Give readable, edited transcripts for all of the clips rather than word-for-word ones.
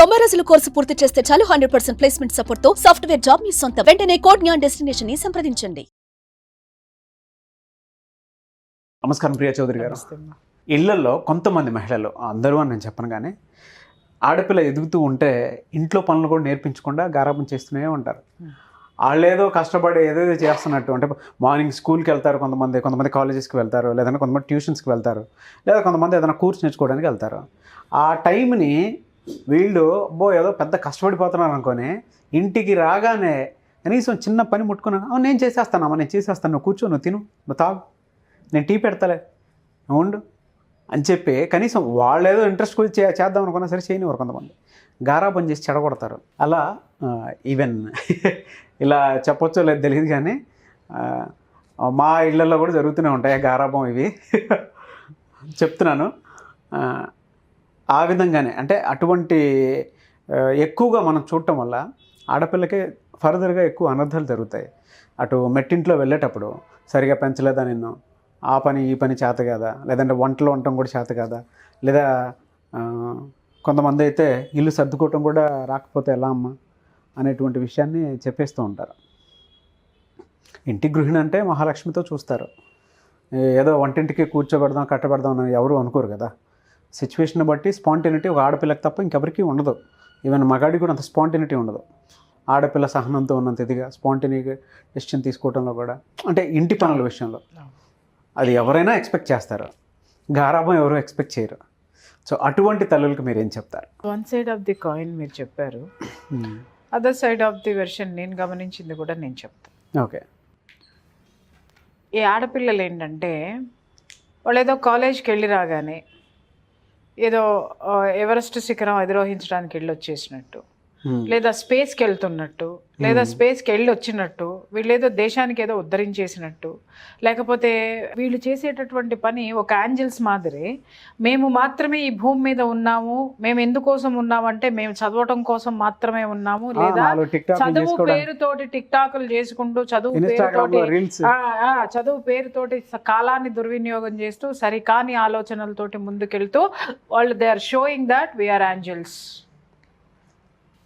90 రోజుల కోర్సు పూర్తి చేస్తే చాలు 100% ప్లేస్మెంట్ సపోర్ట్ తో సాఫ్ట్వేర్ జాబ్ మీ సొంతం. వెంటనే కోడ్ జ్ఞాన్ డెస్టినేషన్ ని సంప్రదించండి. నమస్కారం ప్రియా చౌదరి గారు. ఇళ్లలో కొంతమంది మహిళలు, అందరూ అని నేను చెప్పను కానీ, ఆడపిల్ల ఎదుగుతూ ఉంటే ఇంట్లో పనులు కూడా నేర్పించకుండా గారాబం చేస్తూనే ఉంటారు. వాళ్ళు ఏదో కష్టపడి ఏదేదో చేస్తున్నట్టు, అంటే మార్నింగ్ స్కూల్కి వెళ్తారు, కొంతమంది కాలేజెస్కి వెళ్తారు, లేదంటే కొంతమంది ట్యూషన్స్కి వెళ్తారు, లేదా కొంతమంది ఏదైనా కోర్స్ నేర్చుకోవడానికి వెళ్తారు. ఆ టైంని వీళ్ళు ఏదో పెద్ద కష్టపడిపోతున్నారు అనుకొని ఇంటికి రాగానే కనీసం చిన్న పని ముట్టుకున్నాను, నేను చేసేస్తానమ్మా, నేను చేసేస్తాను, నువ్వు కూర్చో, నువ్వు తిను, నువ్వు తాగు, నేను టీ పెడతలే, నువ్వు ఉండు అని చెప్పి కనీసం వాళ్ళు ఏదో ఇంట్రెస్ట్ కూడా చేద్దాం అనుకున్నా సరే చేయనివారు. కొంతమంది గారాబం చేసి చెడగొడతారు. అలా ఈవెన్ ఇలా చెప్పొచ్చో లేదు తెలియదు కానీ మా ఇళ్ళల్లో కూడా జరుగుతూనే ఉంటాయి గారాబం. ఇవి చెప్తున్నాను. ఆ విధంగానే అంటే అటువంటి ఎక్కువగా మనం చూడటం వల్ల ఆడపిల్లకే ఫర్దర్గా ఎక్కువ అనర్థాలు జరుగుతాయి. అటు మెట్టింట్లో వెళ్ళేటప్పుడు సరిగా పెంచలేదా నిన్ను, ఆ పని ఈ పని చేత కదా, లేదంటే వంటలు వండటం కూడా చేత కదా, లేదా కొంతమంది అయితే ఇల్లు సర్దుకోవటం కూడా రాకపోతే ఎలా అమ్మా అనేటువంటి విషయాన్ని చెప్పేస్తూ ఉంటారు. ఇంటి గృహిణి అంటే మహాలక్ష్మితో చూస్తారు. ఏదో వంటింటికి కూర్చోబెడదాం కట్టబెడదాం అని ఎవరు అనుకోరు కదా. సిచ్యువేషన్ బట్టి స్పాంటేనిటీ ఒక ఆడపిల్లకి తప్ప ఇంకెవరికి ఉండదు. ఈవెన్ మగాడికి కూడా అంత స్పాంటేనిటీ ఉండదు. ఆడపిల్ల సహనంతో ఉన్నంత ఇదిగా స్పాంటేనిటీగా డెసిషన్ తీసుకోవడంలో కూడా, అంటే ఇంటి పనుల విషయంలో అది ఎవరైనా ఎక్స్పెక్ట్ చేస్తారు, గారాబం ఎవరు ఎక్స్పెక్ట్ చేయరు. సో అటువంటి తల్లులకు మీరు ఏం చెప్తారు? One side of the coin మీరు చెప్పారు, other side of the version నేను గమనించింది కూడా నేను చెప్తాను. ఓకే. ఈ ఆడపిల్లలు ఏంటంటే వాళ్ళు ఏదో కాలేజ్కి వెళ్ళి రాగానే ఏదో ఎవరెస్ట్ శిఖరం అధిరోహించడానికి వెళ్ళి వచ్చేసినట్టు, లేదా స్పేస్కి వెళ్తున్నట్టు, లేదా స్పేస్కి వెళ్ళి వచ్చినట్టు, వీళ్ళు ఏదో దేశానికి ఏదో ఉద్ధరించేసినట్టు, లేకపోతే వీళ్ళు చేసేటటువంటి పని ఒక ఏంజల్స్ మాదిరి. మేము మాత్రమే ఈ భూమి మీద ఉన్నాము, మేము ఎందుకోసం ఉన్నామంటే మేము చదవటం కోసం మాత్రమే ఉన్నాము, లేదా చదువు పేరుతోటి టిక్ టాకులు చేసుకుంటూ చదువు పేరుతోటి కాలాన్ని దుర్వినియోగం చేస్తూ సరికాని ఆలోచనలతోటి ముందుకెళ్తూ వాళ్ళు they are showing that we are angels.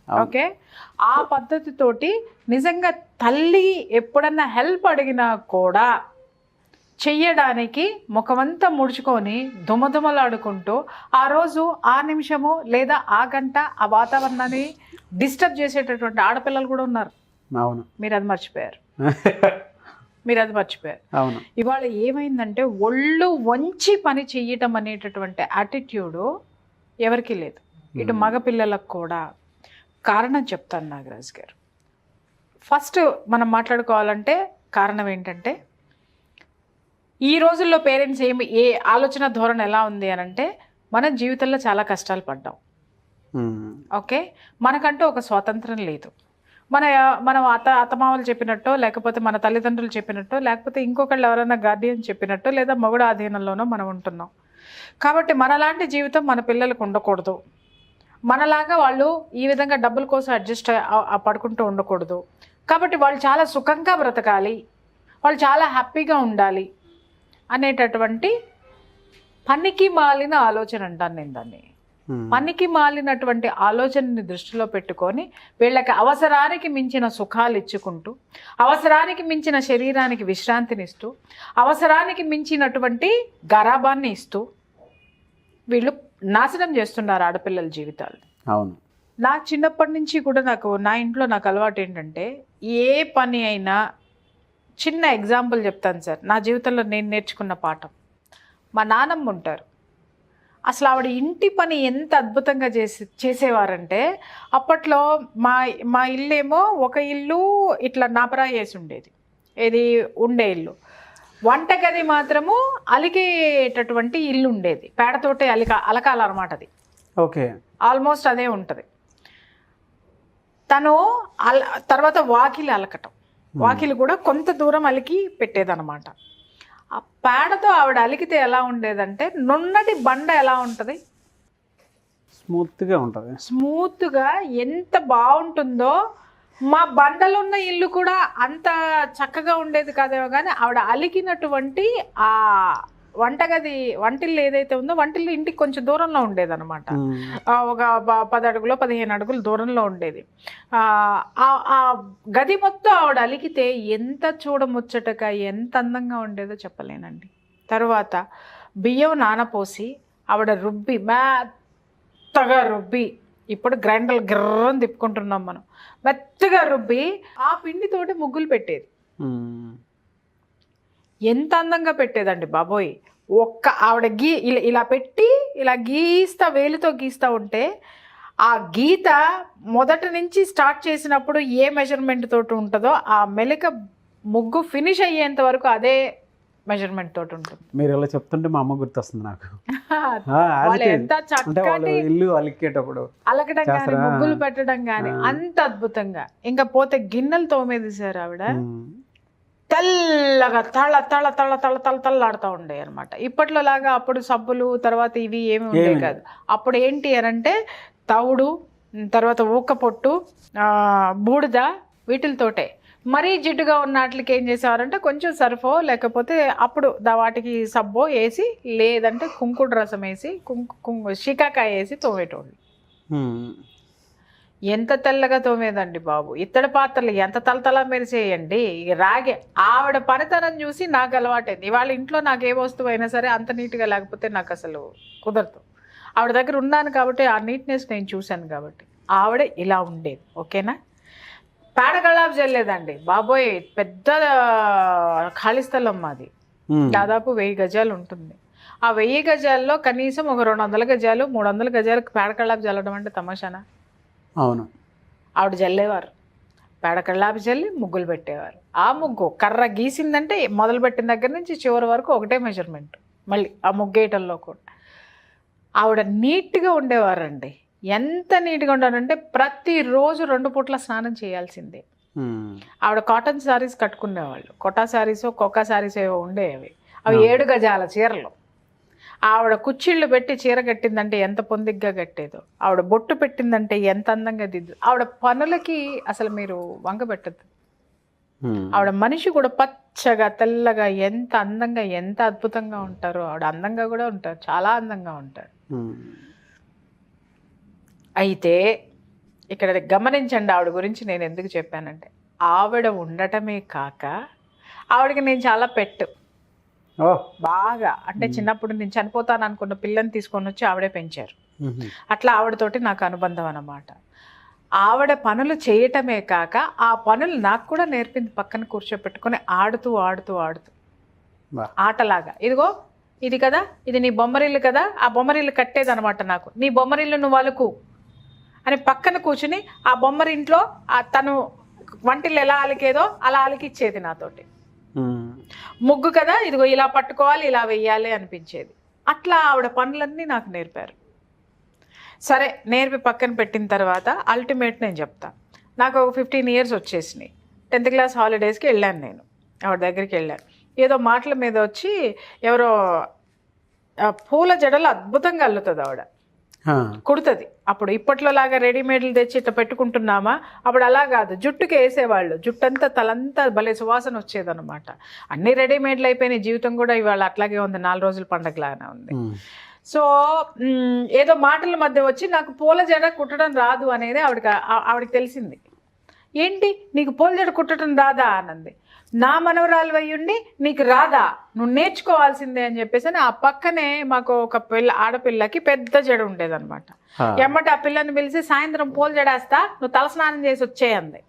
Okay, ఆ పద్ధతితోటి నిజంగా తల్లి ఎప్పుడన్నా హెల్ప్ అడిగినా కూడా చెయ్యడానికి ముఖమంతా ముడుచుకొని దుమదుమలాడుకుంటూ ఆ రోజు ఆ నిమిషము లేదా ఆ గంట ఆ వాతావరణాన్ని డిస్టర్బ్ చేసేటటువంటి ఆడపిల్లలు కూడా ఉన్నారు. అవును, మీరు అది మర్చిపోయారు. అవును. ఇవాళ ఏమైందంటే ఒళ్ళు వంచి పని చెయ్యటం అనేటటువంటి యాటిట్యూడు ఎవరికీ లేదు, ఇటు మగపిల్లలకు కూడా. కారణం చెప్తాను నాగరాజ్ గారు. ఫస్ట్ మనం మాట్లాడుకోవాలంటే కారణం ఏంటంటే, ఈ రోజుల్లో పేరెంట్స్ ఏ ఆలోచన ధోరణి ఎలా ఉంది అని అంటే, మనం జీవితంలో చాలా కష్టాలు పడ్డాం. ఓకే, మనకంటూ ఒక స్వాతంత్రం లేదు. మనం అత్తమామలు చెప్పినట్టో, లేకపోతే మన తల్లిదండ్రులు చెప్పినట్టో, లేకపోతే ఇంకొకళ్ళు ఎవరైనా గార్డియన్ చెప్పినట్టో, లేదా మొగుడు ఆధీనంలోనో మనం ఉంటున్నాం. కాబట్టి మనలాంటి జీవితం మన పిల్లలకు ఉండకూడదు. మనలాగా వాళ్ళు ఈ విధంగా డబ్బుల కోసం అడ్జస్ట్ పడుకుంటూ ఉండకూడదు. కాబట్టి వాళ్ళు చాలా సుఖంగా బ్రతకాలి, వాళ్ళు చాలా హ్యాపీగా ఉండాలి అనేటటువంటి పనికి మాలిన ఆలోచన అంటాను నేను దాన్ని. పనికి మాలినటువంటి ఆలోచనని దృష్టిలో పెట్టుకొని వీళ్ళకి అవసరానికి మించిన సుఖాలు ఇచ్చుకుంటూ, అవసరానికి మించిన శరీరానికి విశ్రాంతినిస్తూ, అవసరానికి మించినటువంటి గరాబాన్ని ఇస్తూ వీళ్ళు నాశనం చేస్తున్నారు ఆడపిల్లల జీవితాలు. అవును. నా చిన్నప్పటి నుంచి కూడా నా ఇంట్లో నాకు అలవాటు ఏంటంటే, ఏ పని అయినా చిన్న ఎగ్జాంపుల్ చెప్తాను సార్. నా జీవితంలో నేను నేర్చుకున్న పాఠం, మా నానమ్మ ఉంటారు. అసలు ఆవిడ ఇంటి పని ఎంత అద్భుతంగా చేసేవారంటే, అప్పట్లో మా ఇల్లేమో ఒక ఇల్లు ఇట్లా నాపరా వేసి ఉండేది, ఏది ఉండే ఇల్లు. వంటగది మాత్రము అలికేటటువంటి ఇల్లు ఉండేది, పేడతోటి అలకాలన్నమాట. అది ఓకే, ఆల్మోస్ట్ అదే ఉంటుంది. తను తర్వాత వాకిలి అలకటం, వాకిలి కూడా కొంత దూరం అలికి పెట్టేదన్నమాట. ఆ పేడతో ఆవిడ అలికితే ఎలా ఉండేదంటే, నున్నటి బండ ఎలా ఉంటుంది, స్మూత్గా ఉంటుంది. స్మూత్గా ఎంత బాగుంటుందో, మా బండలున్న ఇల్లు కూడా అంత చక్కగా ఉండేది కాదేమో, కానీ ఆవిడ అలికినటువంటి ఆ వంటిల్లు ఏదైతే ఉందో వంటిల్లు ఇంటికి కొంచెం దూరంలో ఉండేదన్నమాట. ఒక 10 అడుగులో 15 అడుగులు దూరంలో ఉండేది. ఆ గది మొత్తం ఆవిడ అలిగితే ఎంత చూడముచ్చటగా ఎంత అందంగా ఉండేదో చెప్పలేనండి. తర్వాత బియ్యం నానపోసి ఆవిడ రుబ్బి మెత్తగా రుబ్బి, ఇప్పుడు గ్రైండర్లు గిర్రని తిప్పుకుంటున్నాం మనం, మెత్తగా రుబ్బి ఆ పిండితోటి ముగ్గులు పెట్టేది. ఎంత అందంగా పెట్టేదండి బాబోయ్. ఆవిడ ఇలా పెట్టి ఇలా వేలుతో గీస్తా ఉంటే ఆ గీత మొదటి నుంచి స్టార్ట్ చేసినప్పుడు ఏ మెజర్మెంట్ తోటి ఉంటుందో ఆ మెలిక ముగ్గు ఫినిష్ అయ్యేంత వరకు అదే మెజర్మెంట్ తోటి ఉంటుంది. మీరు ఇలా చెప్తుంటే మా అమ్మ గుర్తొస్తుంది నాకు. ఎంత చక్కటి ఇల్లు అలికేటప్పుడు అలకడం కానీ ముగ్గులు పెట్టడం కానీ అంత అద్భుతంగా. ఇంకా పోతే గిన్నెలు తోమేది సార్ ఆవిడ, తెల్లగా తళ్ళాడుతూ ఉండే అనమాట. ఇప్పట్లో లాగా అప్పుడు సబ్బులు తర్వాత ఇవి ఏమి ఉండే కాదు. అప్పుడు ఏంటి అనంటే తవుడు, తర్వాత ఊక్క పొట్టు, బూడిద, వీటితోటే. మరీ జిడ్డుగా ఉన్న వాటికి ఏం చేసేవారంటే కొంచెం సర్ఫో లేకపోతే అప్పుడు వాటికి సబ్బో వేసి, లేదంటే కుంకుడు రసం వేసి, షికాకాయ వేసి తోమేటోళ్ళు. ఎంత తెల్లగా తోమేదండి బాబు. ఇత్తడి పాత్రలు ఎంత తలతల మెరిసేయండి. ఇక రాగే ఆవిడ పనితనం చూసి నాకు అలవాటైంది. ఇవాళ ఇంట్లో నాకు ఏ వస్తువు అయినా సరే అంత నీట్గా లేకపోతే నాకు అసలు కుదరదు. ఆవిడ దగ్గర ఉన్నాను కాబట్టి ఆ నీట్నెస్ నేను చూశాను కాబట్టి ఆవిడ ఇలా ఉండేది. ఓకేనా. పేడ కల్లాపు చల్లేదండి బాబోయ్. పెద్ద ఖాళీ స్థలం మాది, దాదాపు 1000 గజాలు ఉంటుంది. ఆ 1000 గజాల్లో కనీసం ఒక 200 గజాలు 300 గజాలకు పేడ కల్లాపు చల్లడం అంటే తమాషానా? అవును. ఆవిడ జల్లేవారు, పేడ కల్లాపు చల్లి ముగ్గులు పెట్టేవారు. ఆ ముగ్గు కర్ర గీసిందంటే మొదలుపెట్టిన దగ్గర నుంచి చివరి వరకు ఒకటే మెజర్మెంట్. మళ్ళీ ఆ ముగ్గేయటంలో కూడా ఆవిడ నీట్గా ఉండేవారండి. ఎంత నీట్గా ఉండాలంటే ప్రతిరోజు 2 పూట్ల స్నానం చేయాల్సిందే. ఆవిడ cotton saris కట్టుకునేవాళ్ళు. Quota శారీసో cocoa saris ఏవో ఉండేవి. అవి 7 గజాల చీరలు. ఆవిడ కుచ్చిళ్ళు పెట్టి చీర కట్టిందంటే ఎంత పొందిగ్గా కట్టేదో. ఆవిడ బొట్టు పెట్టిందంటే ఎంత అందంగా దిద్దు. ఆవిడ పనులకి అసలు మీరు వంక పెట్టద్దు. ఆవిడ మనిషి కూడా పచ్చగా తెల్లగా ఎంత అందంగా ఎంత అద్భుతంగా ఉంటారో. ఆవిడ అందంగా కూడా ఉంటారు, చాలా అందంగా ఉంటారు. అయితే ఇక్కడ గమనించండి ఆవిడ గురించి నేను ఎందుకు చెప్పానంటే, ఆవిడ ఉండటమే కాక ఆవిడకి నేను చాలా పెట్టు బాగా, అంటే చిన్నప్పుడు నేను చనిపోతాను అనుకున్న పిల్లని తీసుకొని వచ్చి ఆవిడే పెంచారు. అట్లా ఆవిడతోటి నాకు అనుబంధం అన్నమాట. ఆవిడ పనులు చేయటమే కాక ఆ పనులు నాకు కూడా నేర్పింది. పక్కన కూర్చోపెట్టుకొని ఆడుతూ ఆడుతూ ఆడుతూ ఆటలాగా, ఇదిగో ఇది కదా, ఇది నీ బొమ్మరిల్లు కదా, ఆ బొమ్మరిల్లు కట్టేది అనమాట నాకు. నీ బొమ్మరిల్లు నువ్వు అలుకు అని పక్కన కూర్చుని ఆ బొమ్మరింట్లో తను వంటిల్లు ఎలా అలికేదో అలా అలికిచ్చేది నాతోటి. ముగ్గు కదా, ఇదిగో ఇలా పట్టుకోవాలి, ఇలా వెయ్యాలి అనిపించేది. అట్లా ఆవిడ పనులన్నీ నాకు నేర్పారు. సరే, నేర్పి పక్కన పెట్టిన తర్వాత అల్టిమేట్ నేను చెప్తా. నాకు ఒక 15 ఇయర్స్ వచ్చేసినాయి. 10th క్లాస్ హాలిడేస్కి వెళ్ళాను నేను, ఆవిడ దగ్గరికి వెళ్ళాను. ఏదో మాటల మీద వచ్చి ఎవరో పూల జడలు అద్భుతంగా అల్లుతుంది ఆవిడ, కుడుతుంది. అప్పుడు ఇప్పట్లో లాగా రెడీమేడ్లు తెచ్చి ఇట్లా పెట్టుకుంటున్నామా, అప్పుడు అలా కాదు, జుట్టుకి వేసేవాళ్ళు. జుట్టంతా తలంతా భలే సువాసన వచ్చేదన్నమాట. అన్ని రెడీమేడ్లు అయిపోయినాయి. జీవితం కూడా ఇవాళ అట్లాగే ఉంది, 4 రోజుల పండగలాగానే ఉంది. సో ఏదో మాటల మధ్య వచ్చి నాకు పూల జడ కుట్టడం రాదు అనేది ఆవిడకి తెలిసింది. ఏంటి నీకు పూల జడ కుట్టడం రాదా అన్నది. నా మనవరాలు అయ్యుండి నీకు రాదా, నువ్వు నేర్చుకోవాల్సిందే అని చెప్పేసి ఆ పక్కనే మాకు ఒక ఆడపిల్లకి పెద్ద జడ ఉండేదన్నమాట. ఎమ్మటి ఆ పిల్లని పిలిచి సాయంత్రం పూల జడేస్తా, నువ్వు తలస్నానం చేసి వచ్చేయంది.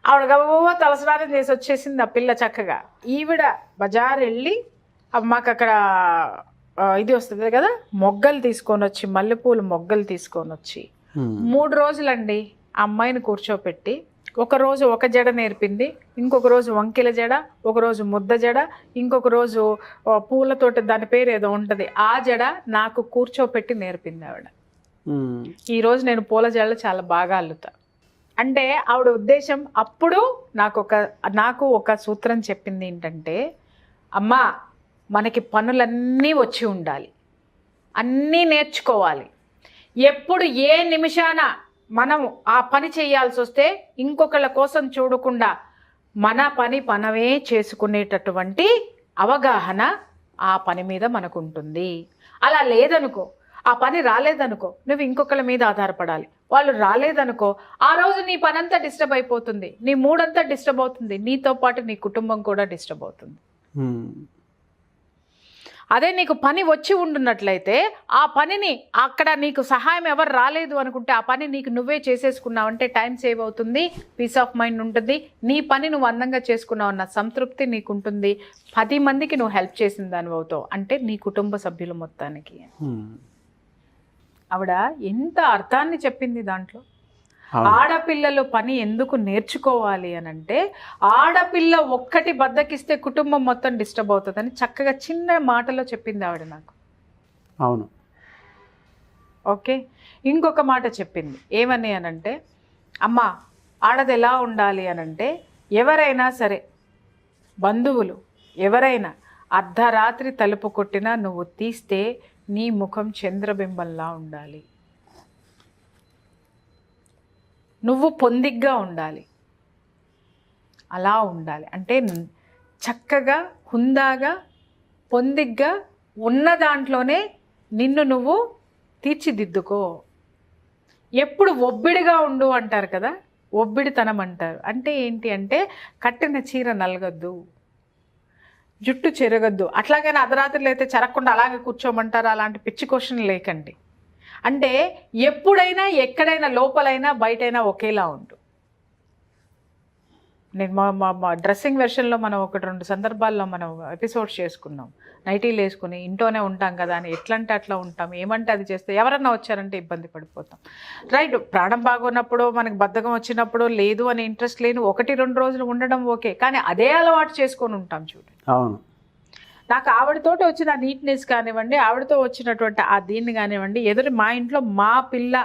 ఆవిడ గవ్వ తలస్నానం చేసి వచ్చేసింది ఆ పిల్ల చక్కగా. ఈవిడ బజార్ వెళ్ళి మాకు అక్కడ ఇది వస్తుంది కదా, మొగ్గలు తీసుకొని వచ్చి, మల్లెపూలు మొగ్గలు తీసుకొని వచ్చి 3 రోజులండి ఆ అమ్మాయిని కూర్చోపెట్టి, ఒకరోజు ఒక జడ నేర్పింది, ఇంకొక రోజు వంకిల జడ, ఒకరోజు ముద్ద జడ, ఇంకొక రోజు పూలతోటి దాని పేరు ఏదో ఉంటుంది ఆ జడ నాకు కూర్చోపెట్టి నేర్పింది ఆవిడ. ఈరోజు నేను పూల జడలు చాలా బాగా అల్లుతా. అంటే ఆవిడ ఉద్దేశం అప్పుడు నాకు ఒక సూత్రం చెప్పింది ఏంటంటే, అమ్మా మనకి పనులన్నీ వచ్చి ఉండాలి, అన్నీ నేర్చుకోవాలి. ఎప్పుడు ఏ నిమిషాన మనం ఆ పని చేయాల్సి వస్తే ఇంకొకళ్ళ కోసం చూడకుండా మన పని మనమే చేసుకునేటటువంటి అవగాహన ఆ పని మీద మనకు ఉంటుంది. అలా లేదనుకో, ఆ పని రాలేదనుకో, నువ్వు ఇంకొకళ్ళ మీద ఆధారపడాలి. వాళ్ళు రాలేదనుకో, ఆ రోజు నీ పని అంతా డిస్టర్బ్ అయిపోతుంది, నీ మూడంతా డిస్టర్బ్ అవుతుంది, నీతో పాటు నీ కుటుంబం కూడా డిస్టర్బ్ అవుతుంది. అదే నీకు పని వచ్చి ఉండున్నట్లయితే ఆ పనిని అక్కడ నీకు సహాయం ఎవరు రాలేదు అనుకుంటే ఆ పని నీకు నువ్వే చేసేసుకున్నావు అంటే టైం సేవ్ అవుతుంది, పీస్ ఆఫ్ మైండ్ ఉంటుంది, నీ పని నువ్వు అందంగా చేసుకున్నావు అన్న సంతృప్తి నీకు ఉంటుంది, 10 మందికి నువ్వు హెల్ప్ చేసిన దానివి అవుతావు, అంటే నీ కుటుంబ సభ్యులు మొత్తానికి. ఆవిడ ఎంత అర్థాన్ని చెప్పింది దాంట్లో. ఆడపిల్లలు పని ఎందుకు నేర్చుకోవాలి అని అంటే, ఆడపిల్ల ఒక్కటి బద్దకిస్తే కుటుంబం మొత్తం డిస్టర్బ్ అవుతుందని చక్కగా చిన్న మాటలో చెప్పింది ఆవిడ నాకు. అవును. ఓకే, ఇంకొక మాట చెప్పింది ఏమని అనంటే, అమ్మ ఆడది ఎలా ఉండాలి అనంటే, ఎవరైనా సరే బంధువులు ఎవరైనా అర్ధరాత్రి తలుపు కొట్టినా నువ్వు తీస్తే నీ ముఖం చంద్రబింబంలా ఉండాలి, నువ్వు పొందిగ్గా ఉండాలి, అలా ఉండాలి. అంటే చక్కగా హుందాగా పొందిగ్గా ఉన్న దాంట్లోనే నిన్ను నువ్వు తీర్చిదిద్దుకో. ఎప్పుడు ఒబ్బిడిగా ఉండు అంటారు కదా, ఒబ్బిడితనం అంటారు. అంటే ఏంటి అంటే, కట్టిన చీర నలగద్దు, జుట్టు చెరగద్దు. అట్లాగైనా అర్ధరాత్రులు అయితే చెరగకుండా అలాగే కూర్చోమంటారు, అలాంటి పిచ్చి క్వశ్చన్ లేకండి. అంటే ఎప్పుడైనా ఎక్కడైనా లోపలైనా బయటైనా ఒకేలా ఉండు. నేను మా డ్రెస్సింగ్ వెర్షన్లో మనం 1-2 సందర్భాల్లో మనం ఎపిసోడ్స్ చేసుకున్నాం. నైటీలు వేసుకుని ఇంట్లోనే ఉంటాం కదా అని ఎట్లంటే అట్లా ఉంటాం, ఏమంటే అది చేస్తే ఎవరన్నా వచ్చారంటే ఇబ్బంది పడిపోతాం. రైట్, ప్రాణం బాగున్నప్పుడు మనకు బద్ధకం వచ్చినప్పుడు లేదు అని ఇంట్రెస్ట్ లేని 1-2 రోజులు ఉండడం ఓకే, కానీ అదే అలవాటు చేసుకొని ఉంటాం చూడండి. అవును. నాకు ఆవిడతోటి వచ్చిన ఆ నీట్నెస్ కానివ్వండి, ఆవిడతో వచ్చినటువంటి ఆ దీన్ని కానివ్వండి, మా ఇంట్లో మా పిల్ల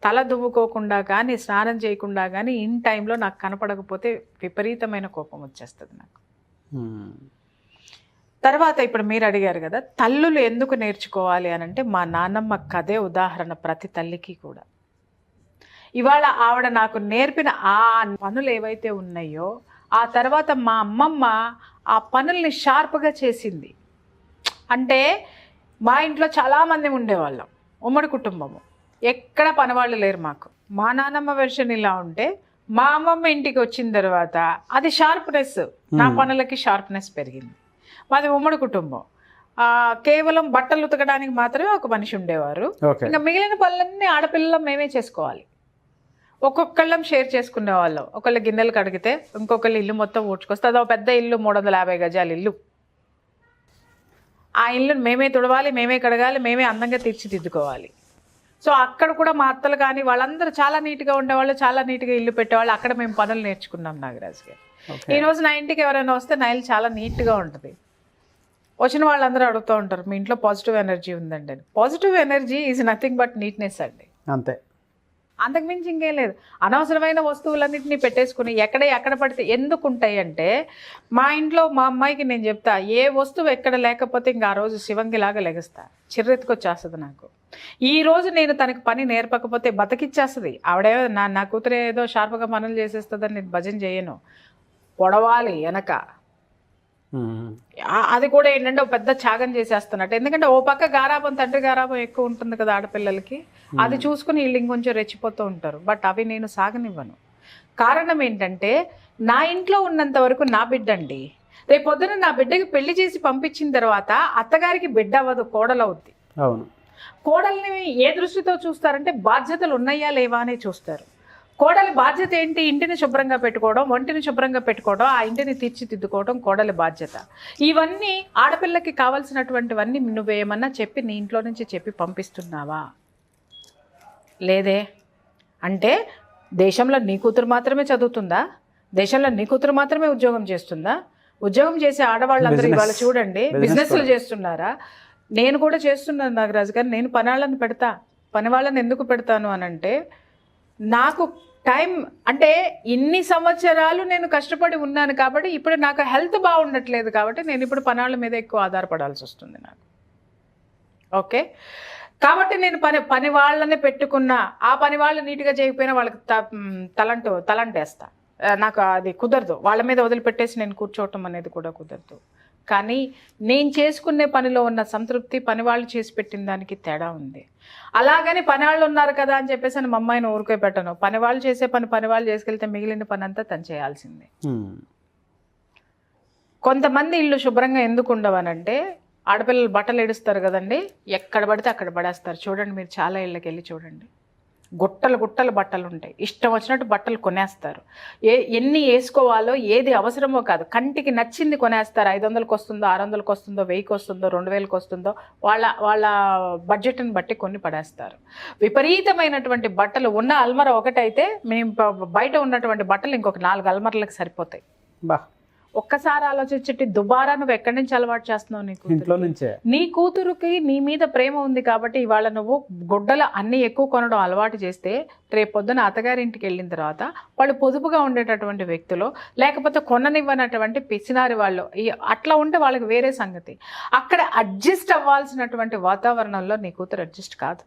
తల దువ్వుకోకుండా కానీ స్నానం చేయకుండా కానీ ఇన్ టైంలో నాకు కనపడకపోతే విపరీతమైన కోపం వచ్చేస్తుంది నాకు. తర్వాత ఇప్పుడు మీరు అడిగారు కదా, తల్లులు ఎందుకు నేర్చుకోవాలి అని అంటే, మా నాన్నమ్మ కథే ఉదాహరణ ప్రతి తల్లికి కూడా. ఇవాళ ఆవిడ నాకు నేర్పిన ఆ పనులు ఏవైతే ఉన్నాయో, ఆ తర్వాత మా అమ్మమ్మ ఆ పనుల్ని షార్ప్గా చేసింది. అంటే మా ఇంట్లో చాలామంది ఉండేవాళ్ళం, ఉమ్మడి కుటుంబము, ఎక్కడ పనివాళ్ళు లేరు మాకు. మా నాన్నమ్మ వెర్షన్ ఇలా ఉంటే, మా అమ్మమ్మ ఇంటికి వచ్చిన తర్వాత అది షార్ప్నెస్, నా పనులకి షార్ప్నెస్ పెరిగింది. మాది ఉమ్మడి కుటుంబం, కేవలం బట్టలు ఉతకడానికి మాత్రమే ఒక మనిషి ఉండేవారు, ఇంకా మిగిలిన పనులన్నీ ఆడపిల్లలు మేమే చేసుకోవాలి. ఒక్కొక్కళ్ళం షేర్ చేసుకునే వాళ్ళం. ఒకళ్ళ గిన్నెలు కడిగితే ఇంకొకళ్ళు ఇల్లు మొత్తం ఊడ్చుకొస్తే, అదో పెద్ద ఇల్లు, 350 గజాల ఇల్లు. ఆ ఇల్లుని మేమే తుడవాలి, మేమే కడగాలి, మేమే అందంగా తీర్చిదిద్దుకోవాలి. సో అక్కడ కూడా మా అత్తలు కానీ వాళ్ళందరూ చాలా నీట్గా ఉండేవాళ్ళు, చాలా నీట్గా ఇల్లు పెట్టేవాళ్ళు. అక్కడ మేము పనులు నేర్చుకున్నాం నాగరాజు గారు. ఈరోజు నా ఇంటికి ఎవరైనా వస్తే నా ఇల్లు చాలా నీట్గా ఉంటుంది. వచ్చిన వాళ్ళందరూ అడుగుతూ ఉంటారు, మీ ఇంట్లో పాజిటివ్ ఎనర్జీ ఉందండి అని. Positive energy is nothing but neatness అండి, అంతే, అంతకుమించి ఇంకేం లేదు. అనవసరమైన వస్తువులన్నింటినీ పెట్టేసుకుని ఎక్కడ పడితే ఎందుకు ఉంటాయి అంటే, మా ఇంట్లో మా అమ్మాయికి నేను చెప్తా, ఏ వస్తువు ఎక్కడ లేకపోతే ఇంకా ఆ రోజు శివంగిలాగా లెగస్తా, చిర్రెత్తుకొచ్చేస్తుంది నాకు. ఈ రోజు నేను తనకు పని నేర్పకపోతే బతికిచ్చేస్తుంది. ఆవిడే నా కూతురు ఏదో షార్ప్గా పనులు చేసేస్తుందని నేను భజన చేయను, పొడవాలి వెనక. అది కూడా ఏంటంటే పెద్ద త్యాగం చేసేస్తున్నట్టు. ఎందుకంటే ఓ పక్క గారాబం, తండ్రి గారాబం ఎక్కువ ఉంటుంది కదా ఆడపిల్లలకి, అది చూసుకుని వీళ్ళు ఇంకొంచెం రెచ్చిపోతూ ఉంటారు. బట్ అవి నేను సాగనివ్వను. కారణం ఏంటంటే, నా ఇంట్లో ఉన్నంత వరకు నా బిడ్డ అండి. రేపు పొద్దున నా బిడ్డకి పెళ్లి చేసి పంపించిన తర్వాత అత్తగారికి బిడ్డ అవ్వదు, కోడలవుద్ది. అవును. కోడల్ని ఏ దృష్టితో చూస్తారంటే, బాధ్యతలు ఉన్నాయా లేవా అనే చూస్తారు. కోడలి బాధ్యత ఏంటి? ఇంటిని శుభ్రంగా పెట్టుకోవడం, వంటిని శుభ్రంగా పెట్టుకోవడం, ఆ ఇంటిని తీర్చిదిద్దుకోవడం కోడలి బాధ్యత. ఇవన్నీ ఆడపిల్లకి కావాల్సినటువంటివన్నీ నువ్వేమన్నా చెప్పి నీ ఇంట్లో నుంచి చెప్పి పంపిస్తున్నావా? లేదే. అంటే దేశంలో నీ కూతురు మాత్రమే చదువుతుందా? దేశంలో నీ కూతురు మాత్రమే ఉద్యోగం చేస్తుందా? ఉద్యోగం చేసే ఆడవాళ్ళందరూ ఇవాళ చూడండి బిజినెస్లు చేస్తున్నారా? నేను కూడా చేస్తున్నాను నాగరాజు గారు. నేను పనాళ్ళని పెడతా. పని వాళ్ళని ఎందుకు పెడతాను అనంటే, నాకు టైం అంటే ఇన్ని సంవత్సరాలు నేను కష్టపడి ఉన్నాను కాబట్టి, ఇప్పుడు నాకు హెల్త్ బాగుండట్లేదు కాబట్టి నేను ఇప్పుడు పనాళ్ళ మీద ఎక్కువ ఆధారపడాల్సి వస్తుంది నాకు. ఓకే, కాబట్టి నేను పని వాళ్ళనే పెట్టుకున్నా, ఆ పని వాళ్ళు నీట్గా చేయకపోయినా వాళ్ళకి తలంటేస్తా. నాకు అది కుదరదు. వాళ్ళ మీద వదిలిపెట్టేసి నేను కూర్చోవటం అనేది కూడా కుదరదు. కానీ నేను చేసుకునే పనిలో ఉన్న సంతృప్తి పని వాళ్ళు చేసి పెట్టిన దానికి తేడా ఉంది. అలాగని పని వాళ్ళు ఉన్నారు కదా అని చెప్పేసి అని మా అమ్మాయిని ఊరికే పెట్టను. పని వాళ్ళు చేసే పని వాళ్ళు చేసుకెళ్తే మిగిలిన పని అంతా తను చేయాల్సిందే. కొంతమంది ఇల్లు శుభ్రంగా ఎందుకు ఉండవనంటే ఆడపిల్లలు బట్టలు ఏడుస్తారు కదండి, ఎక్కడ పడితే అక్కడ పడేస్తారు. చూడండి, మీరు చాలా ఇళ్ళకి వెళ్ళి చూడండి, గుట్టలు గుట్టలు బట్టలు ఉంటాయి, ఇష్టం వచ్చినట్టు బట్టలు కొనేస్తారు. ఎన్ని వేసుకోవాలో ఏది అవసరమో కాదు, కంటికి నచ్చింది కొనేస్తారు. 500కి వస్తుందో, 600కి వస్తుందో, 1000కి వస్తుందో, 2000కి వస్తుందో వాళ్ళ బడ్జెట్ని బట్టి కొన్ని పడేస్తారు. విపరీతమైనటువంటి బట్టలు ఉన్న అల్మర ఒకటైతే మేము బయట ఉన్నటువంటి బట్టలు ఇంకొక 4 అల్మరలకు సరిపోతాయి. ఒక్కసారి ఆలోచించి దుబారా నువ్వు ఎక్కడి నుంచి అలవాటు చేస్తున్నావు? నీ కూతురుకి నీ మీద ప్రేమ ఉంది కాబట్టి ఇవాళ నువ్వు గుడ్డలు అన్ని ఎక్కువ కొనడం అలవాటు చేస్తే రేపు పొద్దున అత్తగారింటికి వెళ్ళిన తర్వాత వాళ్ళు పొదుపుగా ఉండేటటువంటి వ్యక్తులు, లేకపోతే కొననివ్వనటువంటి పిసినారి వాళ్ళు, అట్లా ఉంటే వాళ్ళకి వేరే సంగతి. అక్కడ అడ్జస్ట్ అవ్వాల్సినటువంటి వాతావరణంలో నీ కూతురు అడ్జస్ట్ కాదు.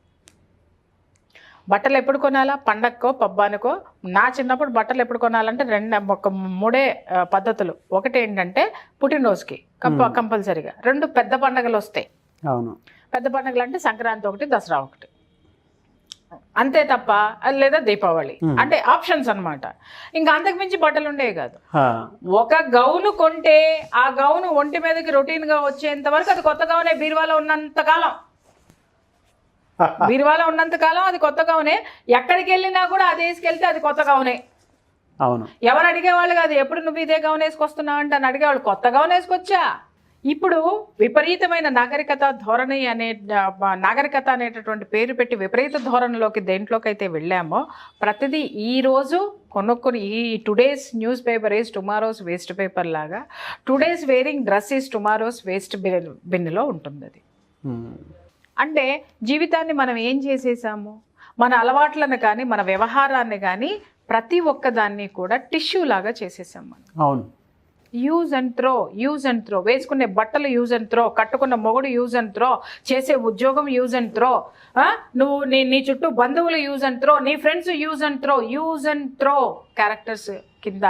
బట్టలు ఎప్పుడు కొనాలా? పండక్కో పబ్బానికో. నా చిన్నప్పుడు బట్టలు ఎప్పుడు కొనాలంటే 3 పద్ధతులు. ఒకటి ఏంటంటే పుట్టినరోజుకి కంపల్సరీగా, 2 పెద్ద పండగలు వస్తాయి. పెద్ద పండగలు అంటే సంక్రాంతి ఒకటి, దసరా ఒకటి, అంతే తప్ప, లేదా దీపావళి, అంటే ఆప్షన్స్ అనమాట. ఇంకా అంతకుమించి బట్టలు ఉండేవి కాదు. ఒక గౌను కొంటే ఆ గౌను ఒంటి మీదకి రొటీన్గా వచ్చేంత వరకు అది కొత్త గౌనే. బీరువాలో ఉన్నంతకాలం అది కొత్త గౌనే. ఎక్కడికి వెళ్ళినా కూడా అది వేసుకెళ్తే అది కొత్త గౌనే. అవును, ఎవరు అడిగేవాళ్ళు కాదు, ఎప్పుడు నువ్వు ఇదే గౌన్ వేసుకొస్తున్నావు అంటే అని అడిగేవాళ్ళు. కొత్త గౌన్ వేసుకొచ్చా. ఇప్పుడు విపరీతమైన నాగరికత అనేటటువంటి పేరు పెట్టి విపరీత ధోరణిలోకి దేంట్లోకి అయితే వెళ్ళామో, ప్రతిదీ ఈరోజు కొనుక్కొని ఈ today's news paper is tomorrow's waste paper లాగా today's wearing dress is tomorrow's waste బిన్లో ఉంటుంది అది. అంటే జీవితాన్ని మనం ఏం చేసేసాము, మన అలవాట్లను కానీ మన వ్యవహారాన్ని కానీ ప్రతి ఒక్కదాన్ని కూడా టిష్యూ లాగా చేసేసాం మనం. అవును, యూజ్ అండ్ త్రో. వేసుకునే బట్టలు యూజ్ అండ్ త్రో, కట్టుకున్న మొగుడు యూజ్ అండ్ త్రో, చేసే ఉద్యోగం యూజ్ అండ్ త్రో, నువ్వు నీ చుట్టూ బంధువులు యూజ్ అండ్ త్రో, నీ friends use and throw characters కింద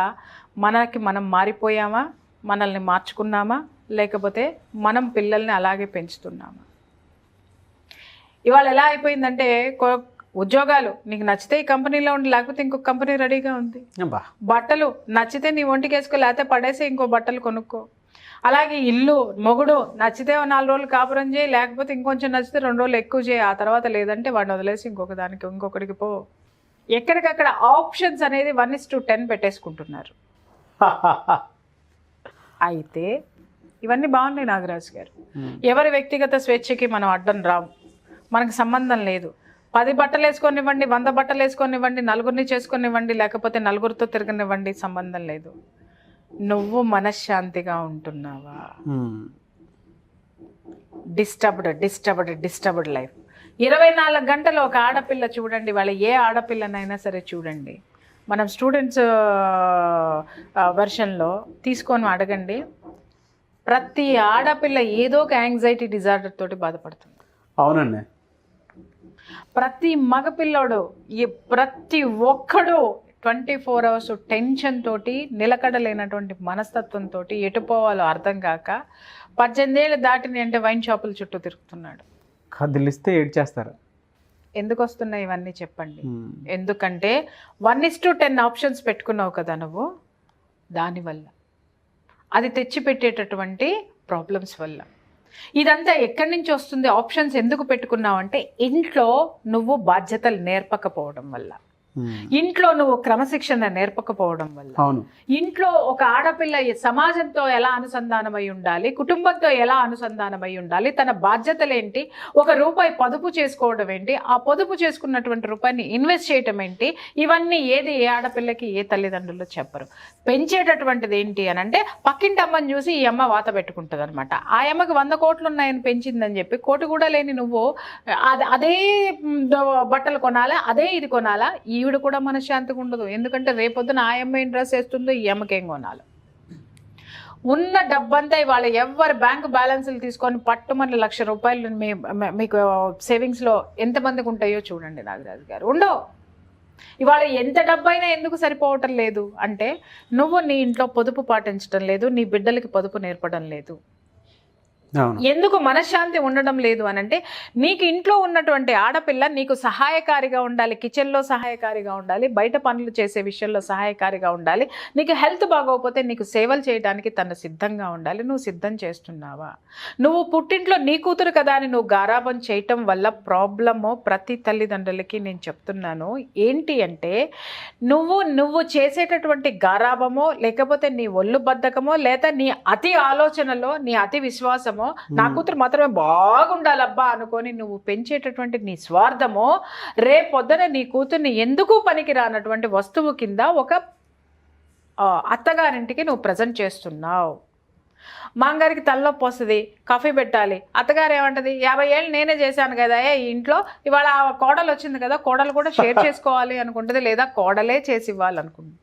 మనం మారిపోయామా? మనల్ని మార్చుకున్నామా? లేకపోతే మనం పిల్లల్ని అలాగే పెంచుతున్నామా? ఇవాళ ఎలా అయిపోయిందంటే ఉద్యోగాలు నీకు నచ్చితే ఈ కంపెనీలో ఉండి, లేకపోతే ఇంకొక కంపెనీ రెడీగా ఉంది. బట్టలు నచ్చితే నీ ఒంటికి వేసుకో, లేకపోతే పడేసి ఇంకో బట్టలు కొనుక్కో. అలాగే ఇల్లు, మొగుడు నచ్చితే 4 రోజులు కాపురం చేయి, లేకపోతే ఇంకొంచెం నచ్చితే 2 రోజులు ఎక్కువ చేయి. ఆ తర్వాత లేదంటే వాడిని వదిలేసి ఇంకొకటికి పో. ఎక్కడికక్కడ ఆప్షన్స్ అనేది 1:10 పెట్టేసుకుంటున్నారు. అయితే ఇవన్నీ బాగున్నాయి నాగరాజు గారు. ఎవరి వ్యక్తిగత స్వేచ్ఛకి మనం అడ్డం రాము, మనకు సంబంధం లేదు. 10 బట్టలు వేసుకొనివ్వండి, 100 బట్టలు వేసుకొనివ్వండి, 4 చేసుకొనివ్వండి, లేకపోతే 4 తిరగనివ్వండి, సంబంధం లేదు. నువ్వు మనశ్శాంతిగా ఉంటున్నావా? Disturbed life. 24 గంటలు ఒక ఆడపిల్ల చూడండి, వాళ్ళ ఏ ఆడపిల్లనైనా సరే చూడండి, మనం స్టూడెంట్స్ వెర్షన్లో తీసుకొని అడగండి, ప్రతి ఆడపిల్ల ఏదో ఒక యాంగ్జైటీ డిజార్డర్ తోటి బాధపడుతుంది. అవునండి. ప్రతి మగపిల్లోడు, ప్రతి ఒక్కడు 24 hours టెన్షన్ తోటి, నిలకడలేనటువంటి మనస్తత్వంతో, ఎటుపోవాలో అర్థం కాక 18 ఏళ్ళు దాటిని అంటే వైన్ షాపుల చుట్టూ తిరుగుతున్నాడు. కదిలిస్తే ఏడ్చేస్తారు. ఎందుకు వస్తున్నాయి ఇవన్నీ చెప్పండి? ఎందుకంటే 1:10 ఆప్షన్స్ పెట్టుకున్నావు కదా నువ్వు, దానివల్ల, అది తెచ్చిపెట్టేటటువంటి ప్రాబ్లమ్స్ వల్ల. ఇదంతా ఎక్కడి నుంచి వస్తుంది? ఆప్షన్స్ ఎందుకు పెట్టుకున్నావు అంటే ఇంట్లో నువ్వు బాధ్యతలు నేర్పకపోవడం వల్ల, ఇంట్లో నువ్వు క్రమశిక్షణ నేర్పకపోవడం వల్ల, ఇంట్లో ఒక ఆడపిల్ల సమాజంతో ఎలా అనుసంధానమై ఉండాలి, కుటుంబంతో ఎలా అనుసంధానమై ఉండాలి, తన బాధ్యతలు ఏంటి, ₹1 పొదుపు చేసుకోవడం ఏంటి, ఆ పొదుపు చేసుకున్నటువంటి రూపాయిని ఇన్వెస్ట్ చేయటం ఏంటి, ఇవన్నీ ఏది ఏ ఆడపిల్లకి ఏ తల్లిదండ్రులు చెప్పరు. పెంచేటటువంటిది ఏంటి అని అంటే పక్కింటి అమ్మని చూసి ఈ అమ్మ వాత పెట్టుకుంటుంది అనమాట. ఆ అమ్మకి 100 కోట్లు ఉన్నాయని పెంచిందని చెప్పి 1 కోటి కూడా లేని నువ్వు అదే బట్టలు కొనాలా, అదే ఇది కొనాలా, ఈవిడ కూడా మనశ్శాంతిగా ఉండదు. ఎందుకంటే రేపొద్దున ఆ అమ్మాయి డ్రెస్ వేస్తుందో ఈ అమ్మకేం కొనాలి. ఉన్న డబ్బంతా ఇవాళ ఎవరు బ్యాంకు బ్యాలెన్స్లు తీసుకొని పట్టుమని ₹1,00,000 మీకు సేవింగ్స్లో ఎంతమందికి ఉంటాయో చూడండి నాగరాజు గారు. ఉండవు. ఇవాళ ఎంత డబ్బైనా ఎందుకు సరిపోవటం లేదు అంటే నువ్వు నీ ఇంట్లో పొదుపు పాటించడం లేదు, నీ బిడ్డలకి పొదుపు నేర్పడం లేదు. అవును. ఎందుకు మనశ్శాంతి ఉండడం లేదు అని అంటే, నీకు ఇంట్లో ఉన్నటువంటి ఆడపిల్ల నీకు సహాయకారిగా ఉండాలి, కిచెన్లో సహాయకారిగా ఉండాలి, బయట పనులు చేసే విషయంలో సహాయకారిగా ఉండాలి, నీకు హెల్త్ బాగోకపోతే నీకు సేవలు చేయడానికి తను సిద్ధంగా ఉండాలి. నువ్వు సిద్ధం చేస్తున్నావా? నువ్వు పుట్టింట్లో నీ కూతురు కదా అని నువ్వు గారాబం చేయటం వల్ల ప్రాబ్లము ప్రతి తల్లిదండ్రులకి నేను చెప్తున్నాను. ఏంటి అంటే, నువ్వు చేసేటటువంటి గారాబమో, లేకపోతే నీ ఒళ్ళు బద్ధకమో, లేదా నీ అతి ఆలోచనలో, నీ అతి విశ్వాసమో, నా కూతురు మాత్రమే బాగుండాలబ్బా అనుకొని నువ్వు పెంచేటటువంటి నీ స్వార్థమో, రేపొద్దున నీ కూతుర్ని ఎందుకు పనికి రానటువంటి వస్తువు కింద ఒక అత్తగారింటికి నువ్వు ప్రజెంట్ చేస్తున్నావు. మాంగారికి తలనొప్పి వస్తుంది, కాఫీ పెట్టాలి, అత్తగారు ఏమంటది, 50 ఏళ్ళు నేనే చేశాను కదా ఈ ఇంట్లో, ఇవాళ కోడలు వచ్చింది కదా, కోడలు కూడా షేర్ చేసుకోవాలి అనుకుంటుంది, లేదా కోడలే చేసి ఇవ్వాలనుకుంటుంది.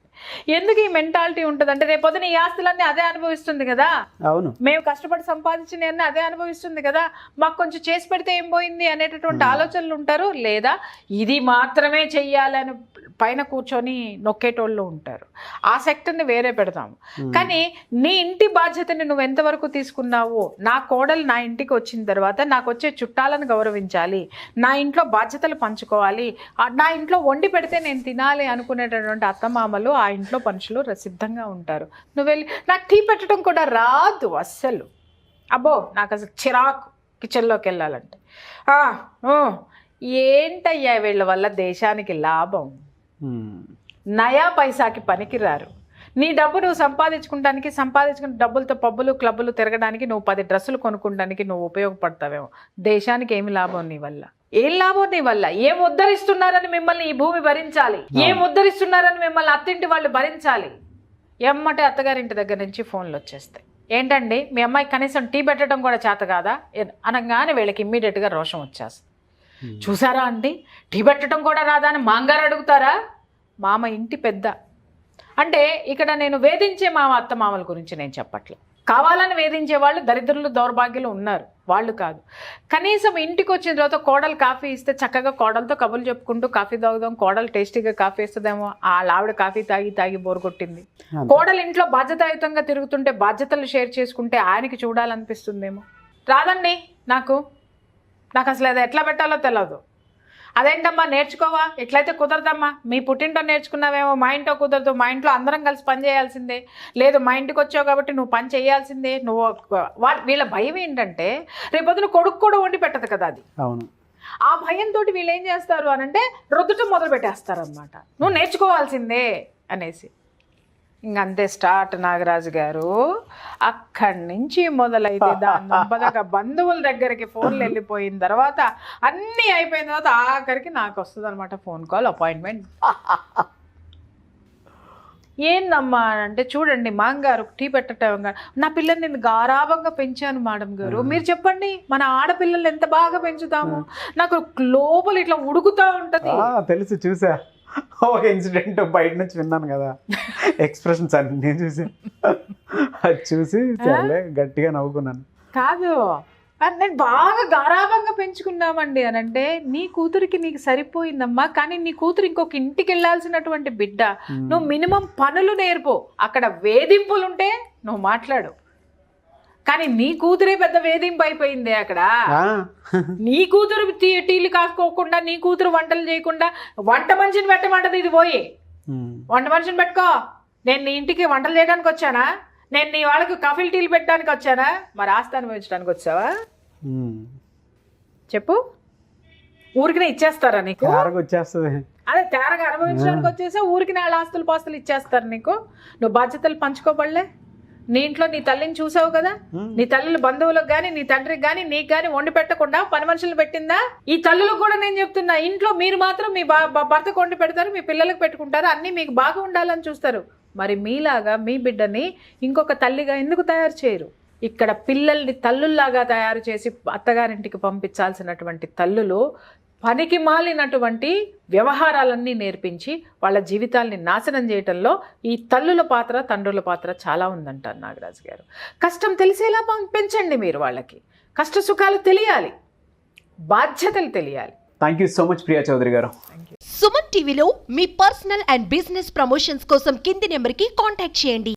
ఎందుకు ఈ మెంటాలిటీ ఉంటుంది అంటే, రేపొద్దున ఈ ఆస్తులన్నీ అదే అనుభవిస్తుంది కదా, అవును, మేము కష్టపడి సంపాదించిన అదే అనుభవిస్తుంది కదా, మాకు కొంచెం చేసి పెడితే ఏం పోయింది అనేటటువంటి ఆలోచనలు ఉంటారు. లేదా ఇది మాత్రమే చెయ్యాలని పైన కూర్చొని నొక్కేటోళ్ళు ఉంటారు. ఆ సెక్టర్ని వేరే పెడతాము. కానీ నీ ఇంటి బాధ్యతని నువ్వు ఎంతవరకు తీసుకున్నావు? నా కోడలు నా ఇంటికి వచ్చిన తర్వాత నాకు వచ్చే చుట్టాలను గౌరవించాలి, నా ఇంట్లో బాధ్యతలు పంచుకోవాలి, నా ఇంట్లో వండి పెడితే నేను తినాలి అనుకునేటటువంటి అత్తమామలు ఆ ఇంట్లో మనుషులు సిద్ధంగా ఉంటారు. నువ్వు వెళ్ళి నాకు టీ పెట్టడం కూడా రాదు అస్సలు, అబ్బో నాకు అసలు చిరాకు కిచెన్లోకి వెళ్ళాలంటే, ఏంటయ్యా వీళ్ళ వల్ల దేశానికి లాభం? నయా పైసాకి పనికిరారు. నీ డబ్బు నువ్వు సంపాదించుకున్న డబ్బులతో పబ్బులు క్లబ్బులు తిరగడానికి, నువ్వు 10 డ్రెస్సులు కొనుక్కోడానికి నువ్వు ఉపయోగపడతావేమో. దేశానికి ఏమి లాభం నీ వల్ల? ఏం లాభం నీ వల్ల? ఏం ఉద్ధరిస్తున్నారని మిమ్మల్ని ఈ భూమి భరించాలి, ఏం ఉద్ధరిస్తున్నారని మిమ్మల్ని అత్తింటి వాళ్ళు భరించాలి. ఎమ్మటే అత్తగారింటి దగ్గర నుంచి ఫోన్లు వచ్చేస్తాయి. ఏంటండి మీ అమ్మాయి కనీసం టీ పెట్టడం కూడా చేత కాదా అనగానే వీళ్ళకి ఇమ్మీడియట్గా రోషం వచ్చేస్తుంది. చూసారా అండి, టీ పెట్టడం కూడా రాదా అని మాంగారు అడుగుతారా? మామ ఇంటి పెద్ద అంటే, ఇక్కడ నేను వేధించే అత్తమామల గురించి నేను చెప్పట్లేదు. కావాలని వేధించే వాళ్ళు దరిద్రులు దౌర్భాగ్యులు ఉన్నారు, వాళ్ళు కాదు. కనీసం ఇంటికి వచ్చిన తర్వాత కోడలు కాఫీ ఇస్తే చక్కగా కోడలతో కబుర్లు చెప్పుకుంటూ కాఫీ తాగుదాం, కోడలు టేస్టీగా కాఫీ ఇస్తుందేమో, ఆవిడ కాఫీ తాగి బోరు కొట్టింది. కోడలు ఇంట్లో బాధ్యతాయుతంగా తిరుగుతుంటే, బాధ్యతలు షేర్ చేసుకుంటే ఆయనకి చూడాలనిపిస్తుందేమో. రాదండి నాకు అసలు అది ఎట్లా పెట్టాలో తెలియదు. అదేంటమ్మా నేర్చుకోవా, ఎట్లయితే కుదరదమ్మా, మీ పుట్టింటో నేర్చుకున్నావేమో, మా ఇంట్లో కుదరదు, మా ఇంట్లో అందరం కలిసి పని చేయాల్సిందే, లేదు మా ఇంటికి వచ్చావు కాబట్టి నువ్వు పని చేయాల్సిందే. వీళ్ళ భయం ఏంటంటే, రేపొద్దున కొడుకు కూడా వండి పెట్టదు కదా అది. అవును. ఆ భయంతో వీళ్ళు ఏం చేస్తారు అని అంటే, రుద్దటం మొదలు పెట్టేస్తారు అనమాట, నువ్వు నేర్చుకోవాల్సిందే అనేసి. ఇంకంతే స్టార్ట్ నాగరాజు గారు. అక్కడి నుంచి మొదలైతే దాని బంధువుల దగ్గరికి ఫోన్లు వెళ్ళిపోయిన తర్వాత, అన్నీ అయిపోయిన తర్వాత ఆఖరికి నాకు వస్తుంది అనమాట ఫోన్ కాల్, అపాయింట్మెంట్. ఏందమ్మా అంటే, చూడండి మాంగారు టీ పెట్టడం, నా పిల్లల్ని నేను గారాబంగా పెంచాను మేడం గారు, మీరు చెప్పండి మన ఆడపిల్లలు ఎంత బాగా పెంచుతాము, నాకు లోపల ఇట్లా ఉడుకుతా ఉంటది. తెలుసు, చూసా ఒక ఇన్సిడెంట్ బయట నుంచి విన్నాను కదా, ఎక్స్ప్రెషన్స్ అన్ని నేను చూసి చాలా గట్టిగా నవ్వుకున్నాను. కాదు, నేను బాగా గారాబంగా పెంచుకున్నామండి అని అంటే, నీ కూతురికి నీకు సరిపోయిందమ్మా, కానీ నీ కూతురు ఇంకొక ఇంటికి వెళ్ళాల్సినటువంటి బిడ్డ, నువ్వు మినిమం పనులు నేర్పు. అక్కడ వేధింపులుంటే నువ్వు మాట్లాడు, కానీ నీ కూతురే పెద్ద వేధింపు అయిపోయింది అక్కడ. నీ కూతురు టీలు కాసుకోకుండా, నీ కూతురు వంటలు చేయకుండా, వంట మనిషిని పెట్టమంటది ఇది పోయి. వంట మనిషిని పెట్టుకో, నేను నీ ఇంటికి వంటలు చేయడానికి వచ్చానా, నేను నీ వాళ్ళకి కాఫీలు టీలు పెట్టడానికి వచ్చానా, మరి ఆస్తి అనుభవించడానికి వచ్చావా చెప్పు? ఊరికినే ఇచ్చేస్తారా నీకు? వచ్చేస్తుంది అదే తేరగా అనుభవించడానికి వచ్చేసా, ఊరికి వాళ్ళ ఆస్తులు పాస్తులు ఇచ్చేస్తారు నీకు. నువ్వు బాధ్యతలు పంచుకోబడలే. నీ ఇంట్లో నీ తల్లిని చూసావు కదా, నీ తల్లుల బంధువులకు కానీ, నీ తండ్రికి కానీ, నీకు కానీ వండి పెట్టకుండా పని మనుషులు పెట్టిందా? ఈ తల్లులకు కూడా నేను చెప్తున్నా, ఇంట్లో మీరు మాత్రం మీ భర్తకు వండి పెడతారు, మీ పిల్లలకు పెట్టుకుంటారు, అన్నీ మీకు బాగా ఉండాలని చూస్తారు. మరి మీలాగా మీ బిడ్డని ఇంకొక తల్లిగా ఎందుకు తయారు చేయరు? ఇక్కడ పిల్లల్ని తల్లుల్లాగా తయారు చేసి అత్తగారింటికి పంపించాల్సినటువంటి తల్లులు పనికి మాలినటువంటి వ్యవహారాలన్నీ నేర్పించి వాళ్ళ జీవితాల్ని నాశనం చేయటంలో ఈ తల్లుల పాత్ర, తండ్రుల పాత్ర చాలా ఉందంటారు నాగరాజు గారు. కష్టం తెలిసేలా పెంచండి మీరు, వాళ్ళకి కష్ట సుఖాలు తెలియాలి, బాధ్యతలు తెలియాలి. Thank you so much Priya Chaudhary గారు. సుమన్ టీవీలో మీ పర్సనల్ అండ్ బిజినెస్ ప్రమోషన్స్ కోసం కింది నెంబర్కి కాంటాక్ట్ చేయండి.